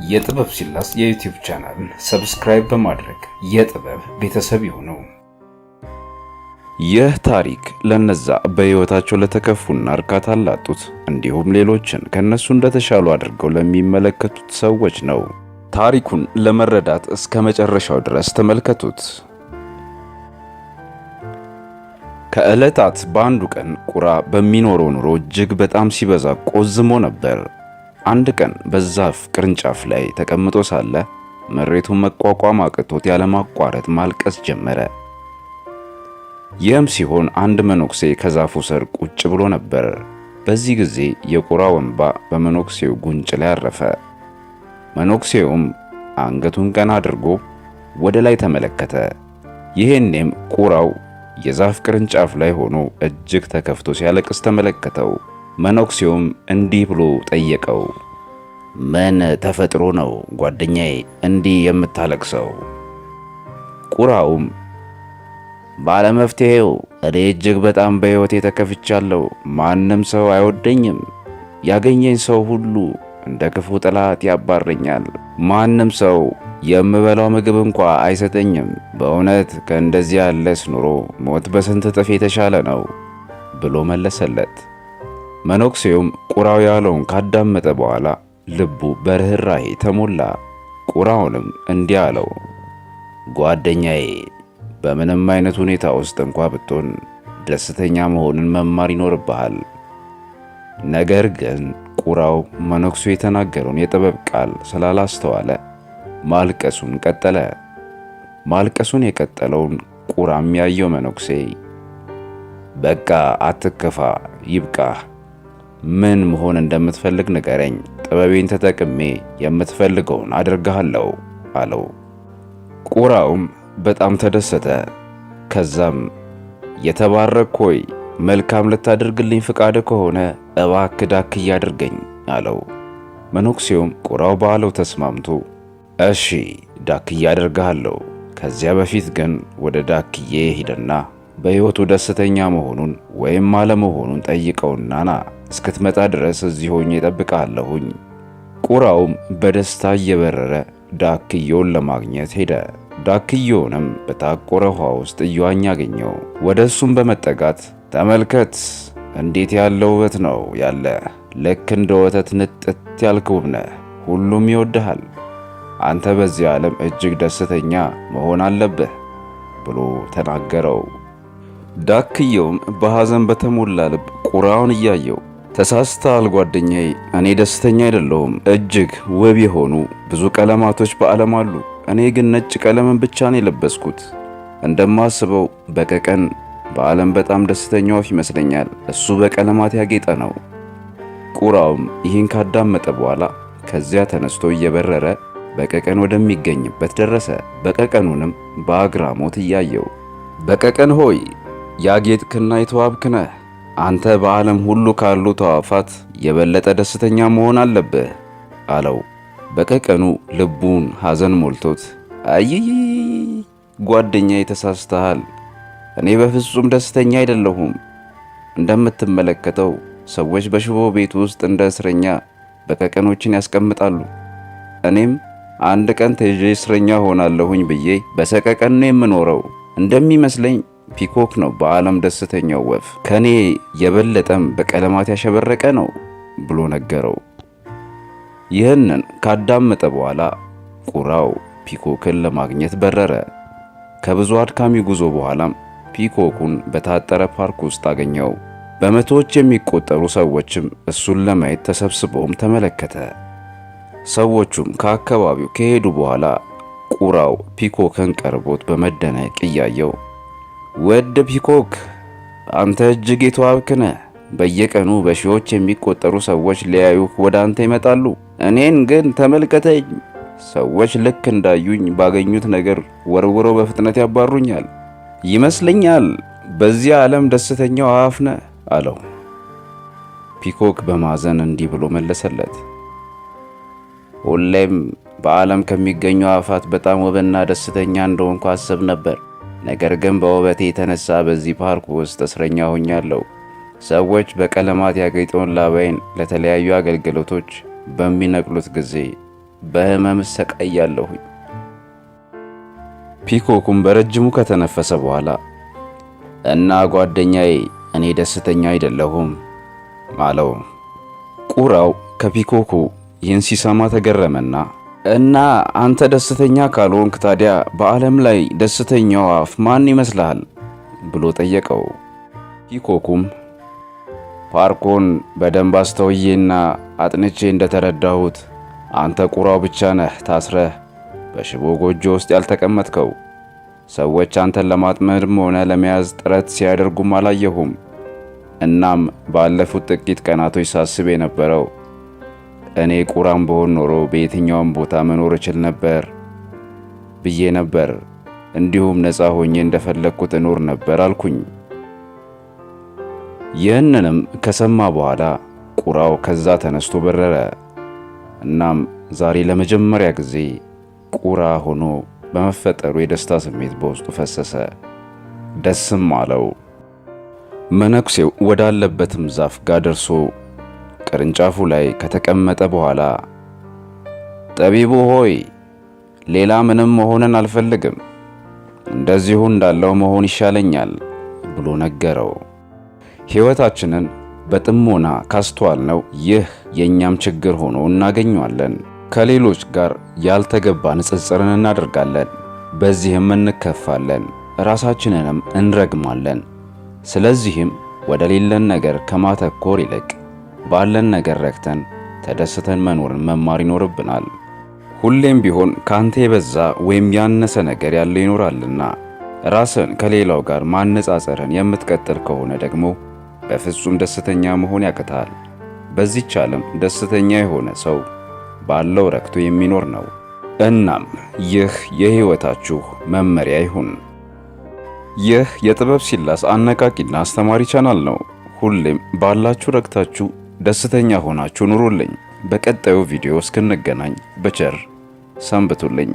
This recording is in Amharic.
የጥበብ ሲላስ የዩቲዩብ ቻናልን ሰብስክራይብ በማድረግ የጥበብ ቤተሰብ ይሁኑ። ይህ ታሪክ ለነዛ በህይወታቸው ለተከፉና እርካታ ላጡት እንዲሁም ሌሎችን ከነሱ እንደተሻሉ አድርገው ለሚመለከቱት ሰዎች ነው። ታሪኩን ለመረዳት እስከ መጨረሻው ድረስ ተመልከቱት። ከዕለታት በአንዱ ቀን ቁራ በሚኖረው ኑሮ እጅግ በጣም ሲበዛ ቆዝሞ ነበር። አንድ ቀን በዛፍ ቅርንጫፍ ላይ ተቀምጦ ሳለ መሬቱን መቋቋም አቅቶት ያለማቋረጥ ማልቀስ ጀመረ። ይህም ሲሆን አንድ መነኩሴ ከዛፉ ስር ቁጭ ብሎ ነበር። በዚህ ጊዜ የቁራው እንባ በመነኩሴው ጉንጭ ላይ አረፈ። መነኩሴውም አንገቱን ቀና አድርጎ ወደ ላይ ተመለከተ። ይሄኔም ቁራው የዛፍ ቅርንጫፍ ላይ ሆኖ እጅግ ተከፍቶ ሲያለቅስ ተመለከተው። መነኩሴውም እንዲህ ብሎ ጠየቀው፣ ምን ተፈጥሮ ነው ጓደኛዬ እንዲህ የምታለቅሰው? ቁራውም ባለመፍትሄው እኔ እጅግ በጣም በሕይወቴ ተከፍቻለሁ። ማንም ሰው አይወደኝም። ያገኘኝ ሰው ሁሉ እንደ ክፉ ጠላት ያባረኛል። ማንም ሰው የምበላው ምግብ እንኳ አይሰጠኝም። በእውነት ከእንደዚህ ያለስ ኑሮ ሞት በስንት እጥፍ የተሻለ ነው ብሎ መለሰለት። መነኩሴውም ቁራው ያለውን ካዳመጠ በኋላ ልቡ በርህራሄ ተሞላ። ቁራውንም እንዲህ አለው፣ ጓደኛዬ በምንም አይነት ሁኔታ ውስጥ እንኳ ብትሆን ደስተኛ መሆንን መማር ይኖርብሃል። ነገር ግን ቁራው መነኩሴው የተናገረውን የጥበብ ቃል ስላላስተዋለ ማልቀሱን ቀጠለ። ማልቀሱን የቀጠለውን ቁራም ያየው መነኩሴ በቃ አትከፋ፣ ይብቃህ። ምን መሆን እንደምትፈልግ ንገረኝ፣ ጥበቤን ተጠቅሜ የምትፈልገውን አድርግሃለሁ አለው። ቁራውም በጣም ተደሰተ። ከዛም የተባረክ ሆይ መልካም ልታደርግልኝ ፍቃድ ከሆነ እባክህ ዳክዬ አድርገኝ አለው። መነኩሴውም ቁራው ባለው ተስማምቶ እሺ ዳክዬ አድርግሃለሁ፣ ከዚያ በፊት ግን ወደ ዳክዬ ሄደና በሕይወቱ ደስተኛ መሆኑን ወይም አለመሆኑን ጠይቀውና ና፣ እስክትመጣ ድረስ እዚህ ሆኜ እጠብቅሃለሁኝ። ቁራውም በደስታ እየበረረ ዳክዬውን ለማግኘት ሄደ። ዳክዬውንም በታቆረ ውሃ ውስጥ እየዋኘ አገኘው። ወደ እሱም በመጠጋት ተመልከት፣ እንዴት ያለ ውበት ነው ያለ፣ ልክ እንደ ወተት ንጥት ያልክ ውብ ነህ፣ ሁሉም ይወድሃል። አንተ በዚህ ዓለም እጅግ ደስተኛ መሆን አለብህ ብሎ ተናገረው። ዳክዬውም በሐዘን በተሞላ ልብ ቁራውን እያየው ተሳስተሃል ጓደኛዬ፣ እኔ ደስተኛ አይደለሁም። እጅግ ውብ የሆኑ ብዙ ቀለማቶች በዓለም አሉ። እኔ ግን ነጭ ቀለምን ብቻ ነው የለበስኩት። እንደማስበው በቀቀን በዓለም በጣም ደስተኛ ወፍ ይመስለኛል። እሱ በቀለማት ያጌጠ ነው። ቁራውም ይህን ካዳመጠ በኋላ ከዚያ ተነስቶ እየበረረ በቀቀን ወደሚገኝበት ደረሰ። በቀቀኑንም በአግራሞት እያየው በቀቀን ሆይ ያጌጥክና የተዋብክ ነህ። አንተ በዓለም ሁሉ ካሉ ተዋፋት የበለጠ ደስተኛ መሆን አለብህ አለው። በቀቀኑ ልቡን ሐዘን ሞልቶት አይይ ጓደኛዬ ተሳስተሃል፣ እኔ በፍጹም ደስተኛ አይደለሁም። እንደምትመለከተው ሰዎች በሽቦ ቤት ውስጥ እንደ እስረኛ በቀቀኖችን ያስቀምጣሉ። እኔም አንድ ቀን ተይዤ እስረኛ ሆናለሁኝ ብዬ በሰቀቀን ነው የምኖረው። እንደሚመስለኝ ፒኮክ ነው በዓለም ደስተኛው ወፍ፣ ከኔ የበለጠም በቀለማት ያሸበረቀ ነው ብሎ ነገረው። ይህንን ካዳመጠ በኋላ ቁራው ፒኮክን ለማግኘት በረረ። ከብዙ አድካሚ ጉዞ በኋላም ፒኮኩን በታጠረ ፓርክ ውስጥ አገኘው። በመቶዎች የሚቆጠሩ ሰዎችም እሱን ለማየት ተሰብስበውም ተመለከተ። ሰዎቹም ከአካባቢው ከሄዱ በኋላ ቁራው ፒኮክን ቀርቦት በመደነቅ እያየው ውድ ፒኮክ፣ አንተ እጅግ የተዋብክ ነህ። በየቀኑ በሺዎች የሚቆጠሩ ሰዎች ሊያዩህ ወደ አንተ ይመጣሉ። እኔን ግን ተመልከተኝ። ሰዎች ልክ እንዳዩኝ ባገኙት ነገር ወርውረው በፍጥነት ያባሩኛል። ይመስለኛል በዚህ ዓለም ደስተኛው አዕዋፍ ነህ አለው። ፒኮክ በማዘን እንዲህ ብሎ መለሰለት፣ ሁሌም በዓለም ከሚገኙ አዕዋፋት በጣም ውብና ደስተኛ እንደሆንኩ አስብ ነበር። ነገር ግን በውበቴ የተነሳ በዚህ ፓርክ ውስጥ እስረኛ ሆኛለሁ። ሰዎች በቀለማት ያጌጠውን ላባዬን ለተለያዩ አገልግሎቶች በሚነቅሉት ጊዜ በህመም ሰቃያለሁኝ። ፒኮኩም በረጅሙ ከተነፈሰ በኋላ እና ጓደኛዬ እኔ ደስተኛ አይደለሁም አለው። ቁራው ከፒኮኩ ይህን ሲሰማ ተገረመና እና አንተ ደስተኛ ካልሆንክ ታዲያ በዓለም ላይ ደስተኛው አፍ ማን ይመስልሃል ብሎ ጠየቀው። ፒኮኩም ፓርኮን በደንብ አስተውዬና አጥንቼ እንደተረዳሁት አንተ ቁራው ብቻ ነህ ታስረህ በሽቦ ጎጆ ውስጥ ያልተቀመጥከው። ሰዎች አንተን ለማጥመድም ሆነ ለመያዝ ጥረት ሲያደርጉም አላየሁም። እናም ባለፉት ጥቂት ቀናቶች ሳስብ የነበረው እኔ ቁራም በሆን ኖሮ በየትኛውም ቦታ መኖር እችል ነበር ብዬ ነበር። እንዲሁም ነፃ ሆኜ እንደፈለግኩት እኖር ነበር አልኩኝ። ይህንንም ከሰማ በኋላ ቁራው ከዛ ተነስቶ በረረ። እናም ዛሬ ለመጀመሪያ ጊዜ ቁራ ሆኖ በመፈጠሩ የደስታ ስሜት በውስጡ ፈሰሰ። ደስም አለው። መነኩሴው ወዳለበትም ዛፍ ጋር ደርሶ ቅርንጫፉ ላይ ከተቀመጠ በኋላ ጠቢቡ ሆይ ሌላ ምንም መሆንን አልፈልግም፣ እንደዚሁ እንዳለው መሆን ይሻለኛል ብሎ ነገረው። ሕይወታችንን በጥሞና ካስተዋልነው ይህ የእኛም ችግር ሆኖ እናገኘዋለን። ከሌሎች ጋር ያልተገባ ንጽጽርን እናደርጋለን። በዚህም እንከፋለን፣ ራሳችንንም እንረግማለን። ስለዚህም ወደ ሌለን ነገር ከማተኮር ይልቅ ባለን ነገር ረክተን ተደስተን መኖርን መማር ይኖርብናል። ሁሌም ቢሆን ካንተ የበዛ ወይም ያነሰ ነገር ያለ ይኖራልና ራስን ከሌላው ጋር ማነጻጸርን የምትቀጥል ከሆነ ደግሞ በፍጹም ደስተኛ መሆን ያቅታል። በዚህች ዓለም ደስተኛ የሆነ ሰው ባለው ረክቶ የሚኖር ነው። እናም ይህ የሕይወታችሁ መመሪያ ይሁን። ይህ የጥበብ ሲላስ አነቃቂና አስተማሪ ቻናል ነው። ሁሌም ባላችሁ ረክታችሁ ደስተኛ ሆናችሁ ኑሩልኝ። በቀጣዩ ቪዲዮ እስክንገናኝ በቸር ሰንብቱልኝ።